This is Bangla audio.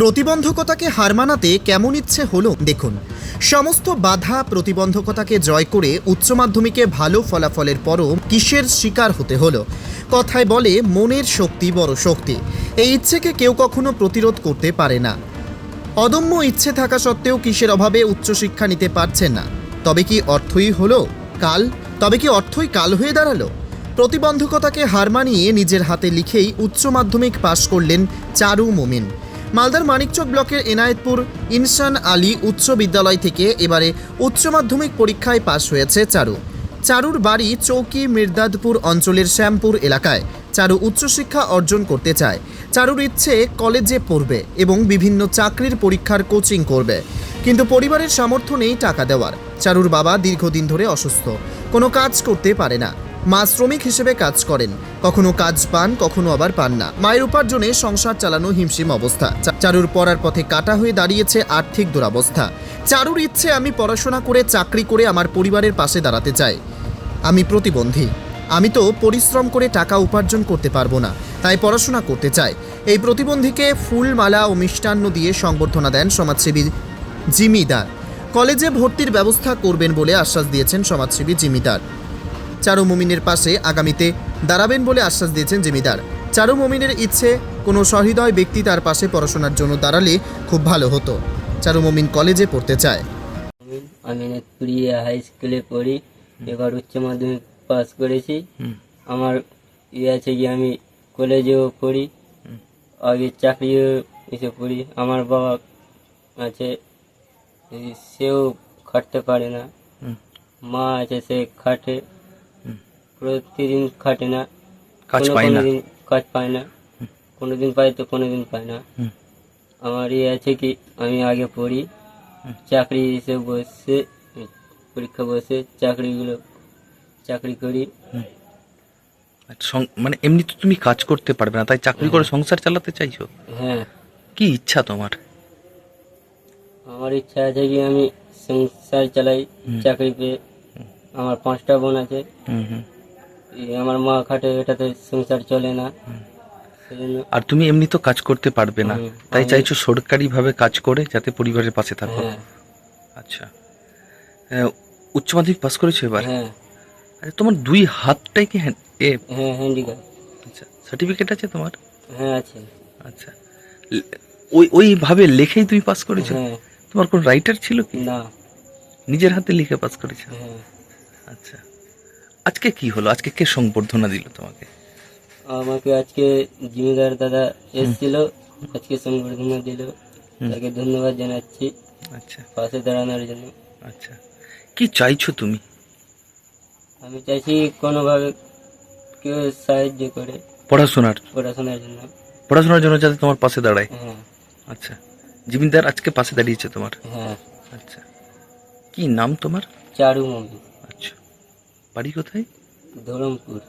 প্রতিবন্ধকতাকে হার মানাতে কেমন ইচ্ছে হলো দেখুন। সমস্ত বাধা প্রতিবন্ধকতাকে জয় করে উচ্চ মাধ্যমিকে ভালো ফলাফলের পরও কিসের শিকার হতে হলো? কথায় বলে মনের শক্তি বড় শক্তি। এই ইচ্ছেকে কেউ কখনো প্রতিরোধ করতে পারে না। অদম্য ইচ্ছে থাকা সত্ত্বেও কিসের অভাবে উচ্চশিক্ষা নিতে পারছেন না? তবে কি অর্থই হলো কাল? তবে কি অর্থই কাল হয়ে দাঁড়ালো? প্রতিবন্ধকতাকে হার মানিয়ে নিজের হাতে লিখেই উচ্চ মাধ্যমিক পাশ করলেন চারু মুমিন। মালদার মানিকচক ব্লকের এনায়েতপুর ইনসান আলী উচ্চ বিদ্যালয় থেকে এবারে উচ্চ মাধ্যমিক পরীক্ষায় পাশ হয়েছে চারু। চারুর বাড়ি চৌকি মির্দাদপুর অঞ্চলের শ্যামপুর এলাকায়। চারু উচ্চশিক্ষা অর্জন করতে চায়। চারুর ইচ্ছে কলেজে পড়বে এবং বিভিন্ন চাকরির পরীক্ষার কোচিং করবে, কিন্তু পরিবারের সামর্থ্য নেই টাকা দেওয়ার। চারুর বাবা দীর্ঘদিন ধরে অসুস্থ, কোনো কাজ করতে পারে না। মা শ্রমিক হিসেবে কাজ করেন, কখনো কাজ পান কখনো আবার পান না। মায়ের উপার্জনে সংসার চালানো হিমশিম অবস্থা। চারুর পড়ার পথে কাটা হয়ে দাঁড়িয়েছে আর্থিক দুরবস্থা। চারুর ইচ্ছে, আমি পড়াশোনা করে চাকরি করে আমার পরিবারের পাশে দাঁড়াতে চাই। আমি প্রতিবন্ধী, আমি তো পরিশ্রম করে টাকা উপার্জন করতে পারবো না, তাই পড়াশোনা করতে চাই। এই প্রতিবন্ধীকে ফুল মালা ও মিষ্টান্ন দিয়ে সংবর্ধনা দেন সমাজসেবী জিমিদার। কলেজে ভর্তির ব্যবস্থা করবেন বলে আশ্বাস দিয়েছেন সমাজসেবী জিমিদার। চারু মুমিনের পাশে আগামীতে দাঁড়াবেন বলে আশ্বাস দিয়েছেন জিমিদার। চারু মুমিনের ইচ্ছে, কোনো সহৃদয় ব্যক্তি তার পাশে পড়াশোনার জন্য দাঁড়ালে খুব ভালো হতো। চারু মুমিন কলেজে পড়তে চায়। আমি নেতপুরি হাই স্কুলে পড়ি, এবার উচ্চ মাধ্যমিক পাস করেছি। আমার আছে কি আমি কলেজেও পড়ি, আগে চাকরিও এসে পড়ি। আমার বাবা আছে, সেও খাটতে পারে না। মা আছে, সে খাটে, প্রতিদিন খাটে না, কাজ পায় না, কোনোদিন পায় তো কোনোদিন পায় না। আমার আছে কি আমি আগে পড়ি, চাকরি এসে বসে পরীক্ষা বসে চাকরি করি। মানে এমনি তো তুমি কাজ করতে পারবে না, তাই চাকরি করে সংসার চালাতে চাইছো? হ্যাঁ। কি ইচ্ছা তোমার? আমার ইচ্ছা আছে কি আমি সংসার চালাই চাকরি পেয়ে। আমার 5টা বোন আছে, আমার মা খাটে, এটাতে সংসার চলে না। আর তুমি এমনি তো কাজ করতে পারবে না, তাই চাইছো সরকারি ভাবে কাজ করে যাতে পরিবারের পাশে থাকো। আচ্ছা, উচ্চ মাধ্যমিক পাস করেছো এবার? হ্যাঁ। আচ্ছা, তোমার দুই হাতটাই কি হ্যান্ডিক্যাপ? আচ্ছা, সার্টিফিকেট আছে তোমার? হ্যাঁ আছে। আচ্ছা, ওইভাবে লেখেই তুমি পাস করেছো? হ্যাঁ। তোমার কোন রাইটার ছিল কি? না, নিজের হাতে লিখে পাস করেছো? হ্যাঁ। আচ্ছা, আজকে কি হলো? আজকে কে সংবর্ধনা দিল তোমাকে? আমাকে আজকে জিমিদার দাদা এসেছিল, আজকে সংবর্ধনা দিল, তাকে ধন্যবাদ জানাচ্ছি। আচ্ছা, পাশে দাঁড়ানোর জন্য। আচ্ছা, কি চাইছো তুমি? আমি চাইছি কোনোভাবে কেউ সাহায্য করে পড়াশোনার জন্য যাতে তোমার পাশে দাঁড়ায়। হ্যাঁ। আচ্ছা, জিমিদার আজকে পাশে দাঁড়িয়েছে তোমার? হ্যাঁ। আচ্ছা, কি নাম তোমার? চারু মুমিন। আচ্ছা, বাড়ি কোথায়? ধরমপুর।